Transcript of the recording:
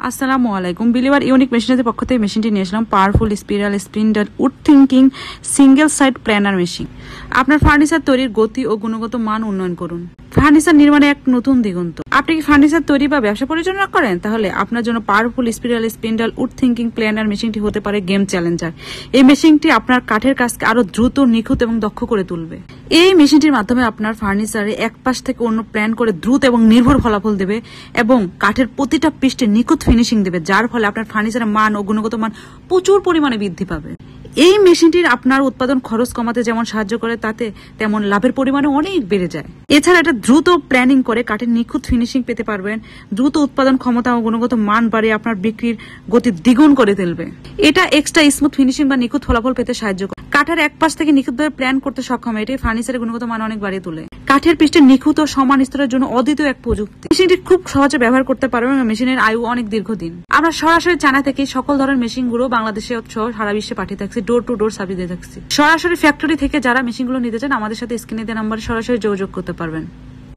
আসসালামু আলাইকুম। Believer unique মেশিনের পক্ষ থেকে মেশিনটি নিয়ে আসলাম powerful spiral spindle wood thinking single side planer machine. আপনার ফার্নিচার তৈরির গতি ও গুণগত মান উন্নয়ন করুন। ফার্নিচার নির্মাণে এক নতুন দিগন্ত। আপনি কি ফার্নিচার তৈরি বা ব্যবসা পরিচালনা করেন? তাহলে আপনার জন্য powerful spiral spindle wood thinking planer মেশিনটি হতে পারে গেম চ্যালেঞ্জার। এই মেশিনটি আপনার কাঠের কাজকে আরো দ্রুত, নিখুঁত এবং দক্ষ করে তুলবে। এই মেশিনটির মাধ্যমে আপনার ফার্নিচারে এক পাশ থেকে অন্য প্ল্যান করে দ্রুত এবং নির্ভুল ফলাফল দেবে এবং কাঠের প্রতিটা পৃষ্ঠে নিখুঁত ফিনিশিং দেবে, যার ফলে আপনার ফার্নিচারের মান ও গুণগত মান প্রচুর পরিমাণে বৃদ্ধি পাবে। এই মেশিনটির আপনার উৎপাদন খরচ কমাতে যেমন সাহায্য করে, তাতে তেমন লাভের পরিমাণও অনেক বেড়ে যায়। এছাড়া এটা দ্রুত প্ল্যানিং করে কাঠের নিখুঁত ফিনিশিং পেতে পারবেন। দ্রুত উৎপাদন ক্ষমতা ও গুণগত মান বাড়িয়ে আপনার বিক্রির গতি দ্বিগুণ করে তুলবে। এটা এক্সট্রা স্মুথ ফিনিশিং বা নিখুঁত ফলাফল পেতে সাহায্য করে। কাঠের এক পাশ থেকে নিখুঁতভাবে প্ল্যান করতে সক্ষম, এটি ফার্নিচারের গুণগত মান অনেক বাড়িয়ে তোলে। কাঠের পৃষ্ঠে নিখুঁত ও সমান স্তরের জন্য অদ্বিতীয় এক প্রযুক্তি। মেশিনটি খুব সহজে ব্যবহার করতে পারবেন এবং মেশিনের আয়ু অনেক দীর্ঘদিন। আমরা সরাসরি চায়না থেকে সকল ধরনের মেশিনগুলো বাংলাদেশে সহ সারা বিশ্বে পাঠিয়ে থাকছি, ডোর টু ডোর সার্ভিস দিয়ে থাকছি। সরাসরি ফ্যাক্টরি থেকে যারা মেশিনগুলো নিতে চান আমাদের সাথে স্ক্রিনে দেওয়া নাম্বারে সরাসরি যোগাযোগ করতে পারবেন।